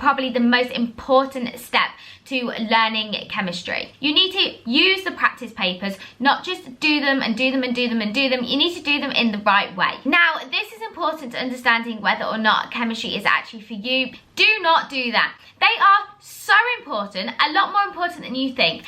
probably the most important step to learning chemistry. You need to use the practice papers, not just do them and do them and do them and do them. You need to do them in the right way. Now, this is important to understanding whether or not chemistry is actually for you. Do not do that. They are so important, a lot more important than you think.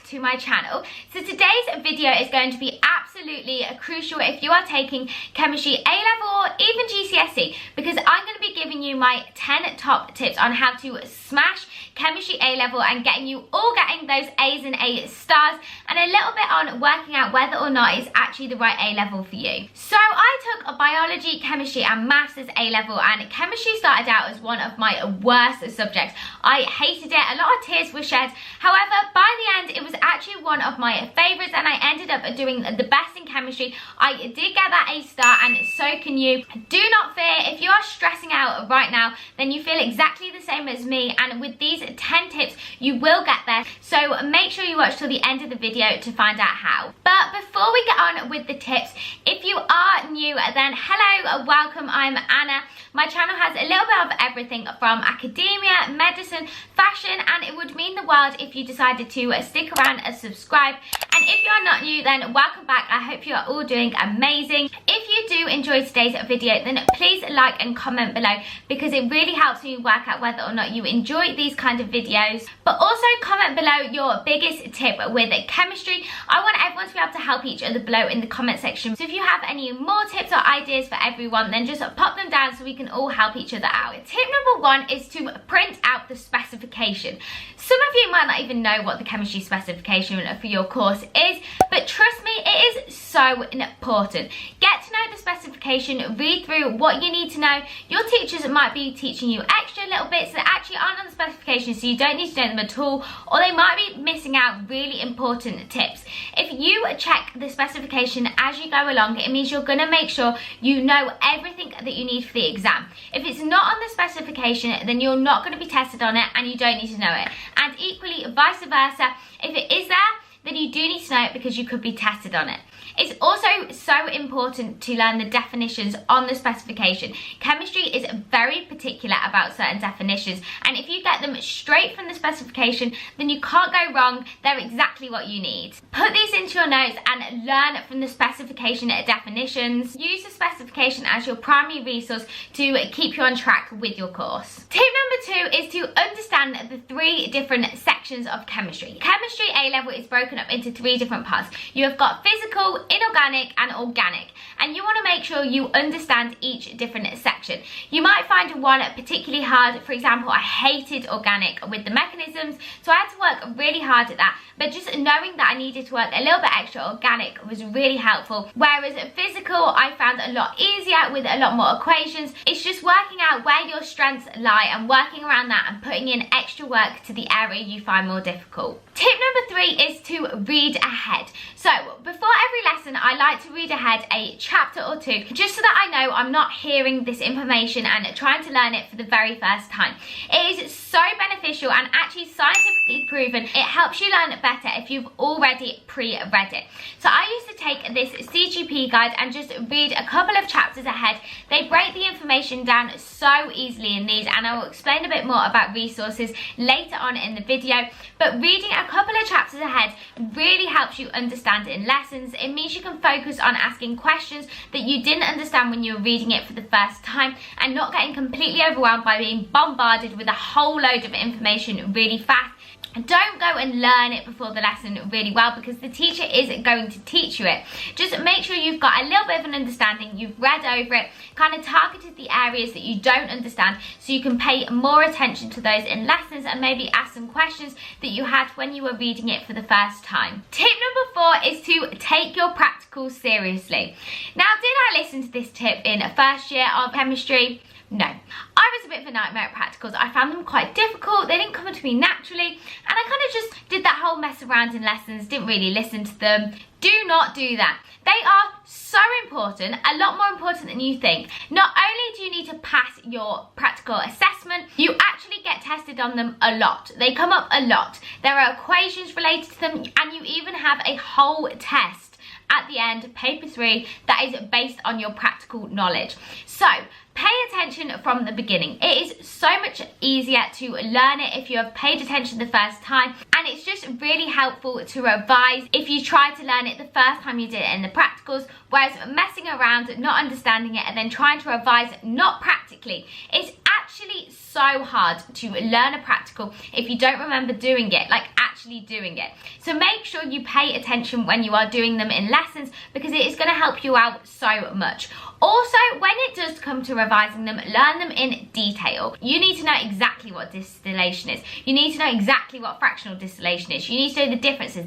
To my channel. So today's video is going to be absolutely crucial if you are taking chemistry A-level or even GCSE, because I'm going to be giving you my 10 top tips on how to smash chemistry A-level and getting those A's and A stars, and a little bit on working out whether or not it's actually the right A-level for you. So I took a biology, chemistry and maths as A-level, and chemistry started out as one of my worst subjects. I hated it, a lot of tears were shed. However, by the end it was actually one of my favourites, and I ended up doing the best in chemistry. I did get that A star, and so can you. Do not fear, if you are stressing out right now, then you feel exactly the same as me, and with these 10 tips you will get there. So make sure you watch till the end of the video to find out how. But before we get on with the tips, if you are new, then hello, welcome, I'm Anna. My channel has a little bit of everything from academia, medicine, fashion, and it would mean the world if you decided to stick around and subscribe. And if you are not new, then welcome back. I hope you are all doing amazing. If you do enjoy today's video, then please like and comment below, because it really helps me work out whether or not you enjoy these kind of videos. But also comment below your biggest tip with chemistry. I want everyone to be able to help each other below in the comment section. So if you have any more tips or ideas for everyone, then just pop them down so we can all help each other out. Tip number 1 is to print out the specification. Some of you might not even know what the chemistry specification for your course is, but trust me, it is so important. Get to know the specification, read through what you need to know. Your teachers might be teaching you extra little bits that actually aren't on the specification, so you don't need to know them at all, or they might be missing out really important tips. If you check the specification as you go along, it means you're going to make sure you know everything that you need for the exam. If it's not on the specification, then you're not going to be tested on it and you don't need to know it. And equally vice versa, if it is there, then you do need to know it because you could be tested on it. It's also so important to learn the definitions on the specification. Chemistry is very particular about certain definitions, and if you get them straight from the specification, then you can't go wrong. They're exactly what you need. Put these into your notes and learn from the specification definitions. Use the specification as your primary resource to keep you on track with your course. Tip number 2 is to understand the 3 different sections of chemistry. Chemistry A-level is broken up into 3 different parts. You have got physical, inorganic and organic, and you want to make sure you understand each different section. You might find one particularly hard. For example, I hated organic with the mechanisms, so I had to work really hard at that, but just knowing that I needed to work a little bit extra organic was really helpful. Whereas physical I found a lot easier with a lot more equations. It's just working out where your strengths lie and working around that and putting in extra work to the area you find more difficult. Tip number 3 is to read ahead. So before every lesson I like to read ahead a chapter or 2, just so that I know I'm not hearing this information and trying to learn it for the very first time. It is so beneficial and actually scientifically proven. It helps you learn better if you've already pre-read it. So I used to take this CGP guide and just read a couple of chapters ahead. They break the information down so easily in these, and I will explain a bit more about resources later on in the video. But reading a couple of chapters ahead really helps you understand in lessons. It means you can focus on asking questions that you didn't understand when you were reading it for the first time, and not getting completely overwhelmed by being bombarded with a whole load of information really fast. Don't go and learn it before the lesson really well, because the teacher is going to teach you it. Just make sure you've got a little bit of an understanding, you've read over it, kind of targeted the areas that you don't understand, so you can pay more attention to those in lessons and maybe ask some questions that you had when you were reading it for the first time. Tip number 4 is to take your practicals seriously. Now, did I listen to this tip in first year of chemistry? No. I was a bit of a nightmare at practicals. I found them quite difficult. They didn't come to me naturally, and I kind of just did that whole mess around in lessons, didn't really listen to them. Do not do that. They are so important, a lot more important than you think. Not only do you need to pass your practical assessment, you actually get tested on them a lot. They come up a lot. There are equations related to them, and you even have a whole test at the end, paper 3, that is based on your practical knowledge. So pay attention from the beginning. It is so much easier to learn it if you have paid attention the first time, and it's just really helpful to revise if you try to learn it the first time you did it in the practicals, whereas messing around, not understanding it, and then trying to revise not practically, it's actually so hard to learn a practical if you don't remember doing it, like actually doing it. So make sure you pay attention when you are doing them in lessons, because it is going to help you out so much. Also, when it does come to revising them, learn them in detail. You need to know exactly what distillation is. You need to know exactly what fractional distillation is. You need to know the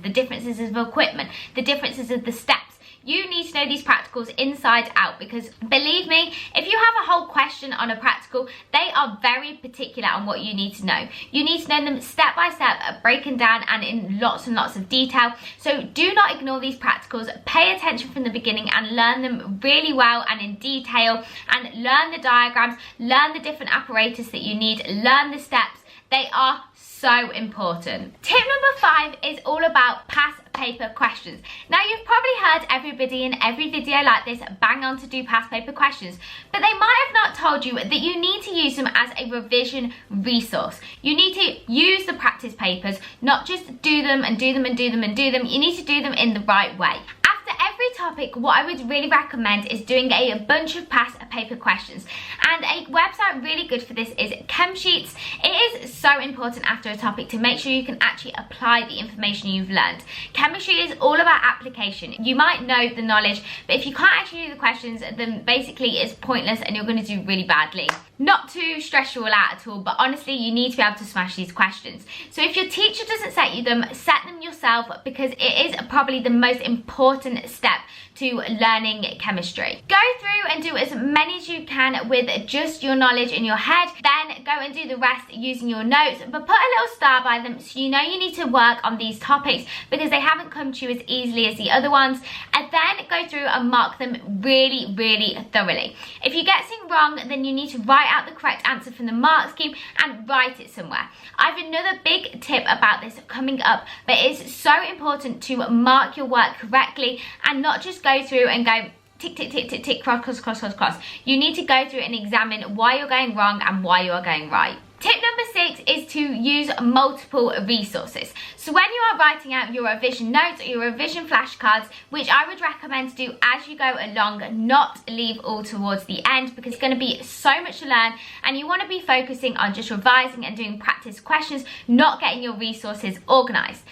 differences of equipment, the differences of the steps. You need to know these practicals inside out, because believe me, if you have a whole question on a practical, they are very particular on what you need to know. You need to know them step by step, broken down and in lots and lots of detail. So do not ignore these practicals. Pay attention from the beginning and learn them really well and in detail, and learn the diagrams, learn the different apparatus that you need, learn the steps. They are so important. Tip number 5 is all about past paper questions. Now, you've probably heard everybody in every video like this bang on to do past paper questions, but they might have not told you that you need to use them as a revision resource. You need to use the practice papers, not just do them and do them and do them and do them. You need to do them in the right way. After every topic, what I would really recommend is doing a bunch of past paper questions, and a website really good for this is Chemsitry. It is so important after a topic to make sure you can actually apply the information you've learned. Chemistry is all about application. You might know the knowledge, but if you can't actually do the questions, then basically it's pointless and you're going to do really badly. Not to stress you all out at all, but honestly, you need to be able to smash these questions. So if your teacher doesn't set you them, set them yourself, because it is probably the most important step to learning chemistry. Go through and do as many as you can with just your knowledge in your head, then go and do the rest using your notes, but put a little star by them so you know you need to work on these topics because they haven't come to you as easily as the other ones, and then go through and mark them really, really thoroughly. If you get something wrong, then you need to write out the correct answer from the mark scheme and write it somewhere. I have another big tip about this coming up, but it's so important to mark your work correctly and not just go through and go tick, tick, tick, tick, tick, cross, cross, cross, cross, cross. You need to go through and examine why you're going wrong and why you are going right. Tip number 6 is to use multiple resources. So when you are writing out your revision notes or your revision flashcards, which I would recommend to do as you go along, not leave all towards the end, because it's going to be so much to learn and you want to be focusing on just revising and doing practice questions, not getting your resources organised.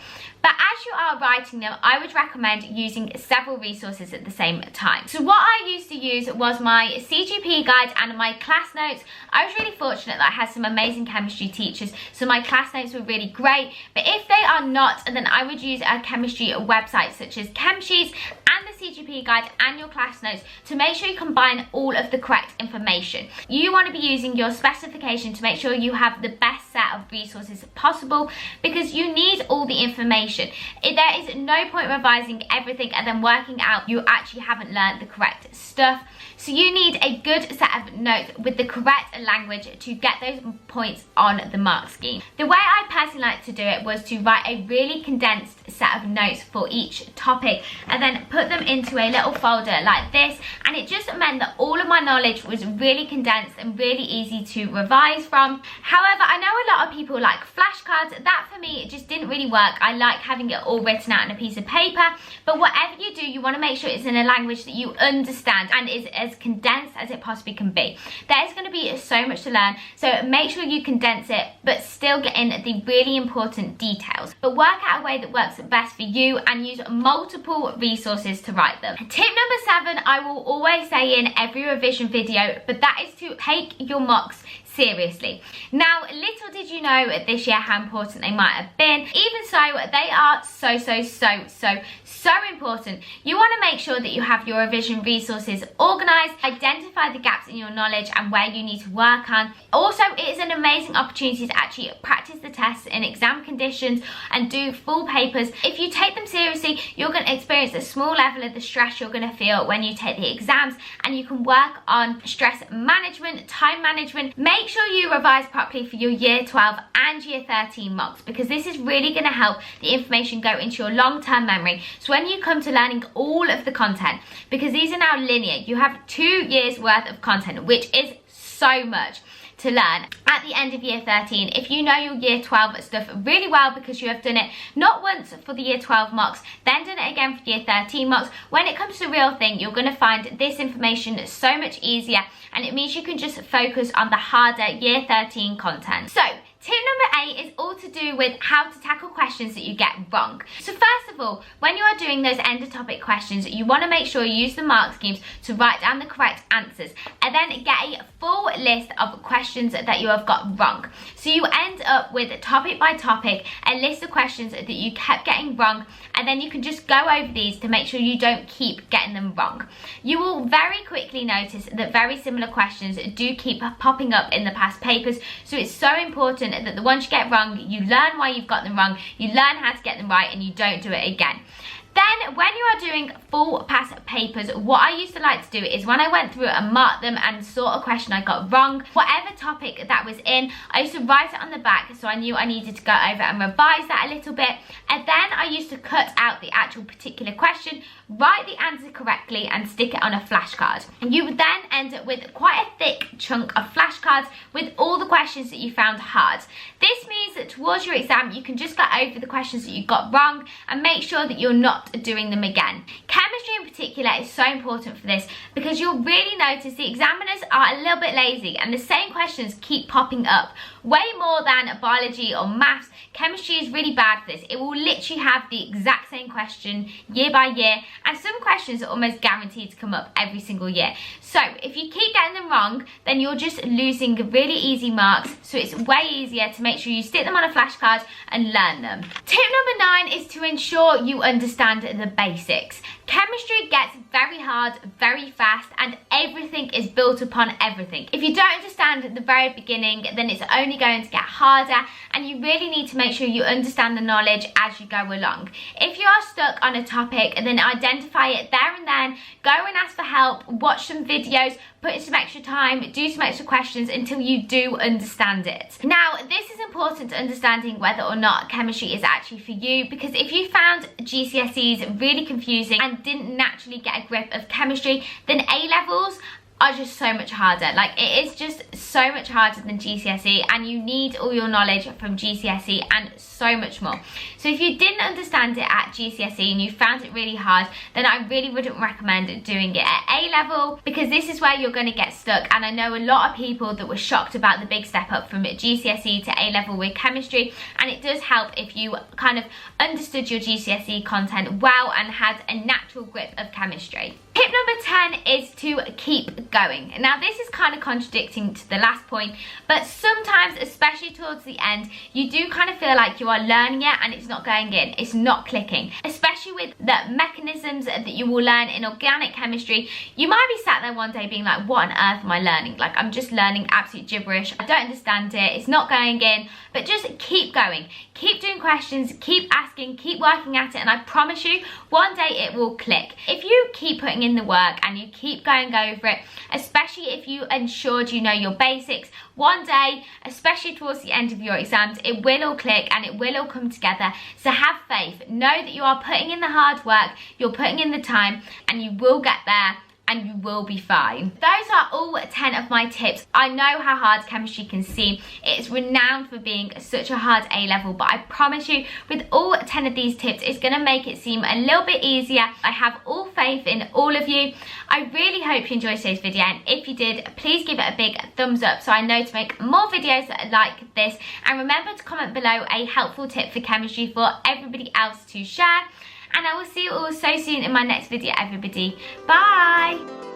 But as you are writing them, I would recommend using several resources at the same time. So what I used to use was my CGP guide and my class notes. I was really fortunate that I had some amazing chemistry teachers, so my class notes were really great. But if they are not, then I would use a chemistry website such as Chemsheets and the CGP guide and your class notes to make sure you combine all of the correct information. You want to be using your specification to make sure you have the best set of resources possible, because you need all the information. There is no point revising everything and then working out you actually haven't learned the correct stuff. So you need a good set of notes with the correct language to get those points on the mark scheme. The way I personally like to do it was to write a really condensed set of notes for each topic and then put them into a little folder like this, and it just meant that all of my knowledge was really condensed and really easy to revise from. However, I know a lot of people like flashcards. That for me, it just didn't really work. I like having it all written out on a piece of paper, but whatever you do, you want to make sure it's in a language that you understand and is as condensed as it possibly can be. There's going to be so much to learn, so make sure you condense it but still get in the really important details, but work out a way that works best for you and use multiple resources to write them. Tip number 7, I will always say in every revision video, but that is to take your mocks seriously. Now, little did you know this year how important they might have been. Even so, they are so important. You want to make sure that you have your revision resources organised, identify the gaps in your knowledge and where you need to work on. Also, it is an amazing opportunity to actually practice the tests in exam conditions and do full papers. If you take them seriously, you're going to experience a small level of the stress you're going to feel when you take the exams, and you can work on stress management, time management. Make sure you revise properly for your year 12 and year 13 mocks, because this is really going to help the information go into your long-term memory. So when you come to learning all of the content, because these are now linear, you have 2 years worth of content, which is so much to learn at the end of year 13. If you know your year 12 stuff really well, because you have done it not once for the year 12 mocks, then done it again for year 13 mocks, when it comes to the real thing, you're going to find this information so much easier, and it means you can just focus on the harder year 13 content. So tip number 8 is all to do with how to tackle questions that you get wrong. So first of all, when you are doing those end of topic questions, you want to make sure you use the mark schemes to write down the correct answers, and then get a full list of questions that you have got wrong. So you end up with topic by topic, a list of questions that you kept getting wrong, and then you can just go over these to make sure you don't keep getting them wrong. You will very quickly notice that very similar questions do keep popping up in the past papers, so it's so important that the ones you get wrong, you learn why you've got them wrong, you learn how to get them right, and you don't do it again. Then when you are doing full pass papers, what I used to like to do is when I went through and marked them and saw a question I got wrong, whatever topic that was in, I used to write it on the back so I knew I needed to go over and revise that a little bit. And then I used to cut out the actual particular question, write the answer correctly and stick it on a flashcard. And you would then end up with quite a thick chunk of flashcards with all the questions that you found hard. This means that towards your exam, you can just go over the questions that you got wrong and make sure that you're not doing them again. Chemistry in particular is so important for this, because you'll really notice the examiners are a little bit lazy and the same questions keep popping up. Way more than biology or maths, chemistry is really bad for this. It will literally have the exact same question year by year, and some questions are almost guaranteed to come up every single year. So if you keep getting them wrong, then you're just losing really easy marks, so it's way easier to make sure you stick them on a flashcard and learn them. Tip number 9 is to ensure you understand the basics. Chemistry gets very hard very fast, and everything is built upon everything. If you don't understand at the very beginning, then it's only going to get harder, and you really need to make sure you understand the knowledge as you go along. If you are stuck on a topic, then identify it there and then, go and ask for help, watch some videos, put in some extra time, do some extra questions until you do understand it. Now, this is important to understanding whether or not chemistry is actually for you, because if you found GCSEs really confusing and didn't naturally get a grip of chemistry, then A-levels are just so much harder. Like, it is just so much harder than GCSE, and you need all your knowledge from GCSE and so much more. So if you didn't understand it at GCSE and you found it really hard, then I really wouldn't recommend doing it at A-level, because this is where you're going to get stuck. And I know a lot of people that were shocked about the big step up from GCSE to A-level with chemistry, and it does help if you kind of understood your GCSE content well and had a natural grip of chemistry. Tip number 10 is to keep going. Now, this is kind of contradicting to the last point, but sometimes, especially towards the end, you do kind of feel like you are learning it and it's not going in, it's not clicking. Especially with the mechanisms that you will learn in organic chemistry, you might be sat there one day being like, what on earth am I learning? Like, I'm just learning absolute gibberish, I don't understand it, it's not going in. But just keep going, keep doing questions, keep asking, keep working at it, and I promise you, one day it will click. If you keep putting in the work and you keep going over it, especially if you ensured you know your basics, one day, especially towards the end of your exams, it will all click and it will all come together. So have faith, know that you are putting in the hard work, you're putting in the time, and you will get there, and you will be fine. Those are all 10 of my tips. I know how hard chemistry can seem. It's renowned for being such a hard A-level, but I promise you, with all 10 of these tips, it's gonna make it seem a little bit easier. I have all faith in all of you. I really hope you enjoyed today's video, and if you did, please give it a big thumbs up so I know to make more videos like this. And remember to comment below a helpful tip for chemistry for everybody else to share. And I will see you all so soon in my next video, everybody. Bye!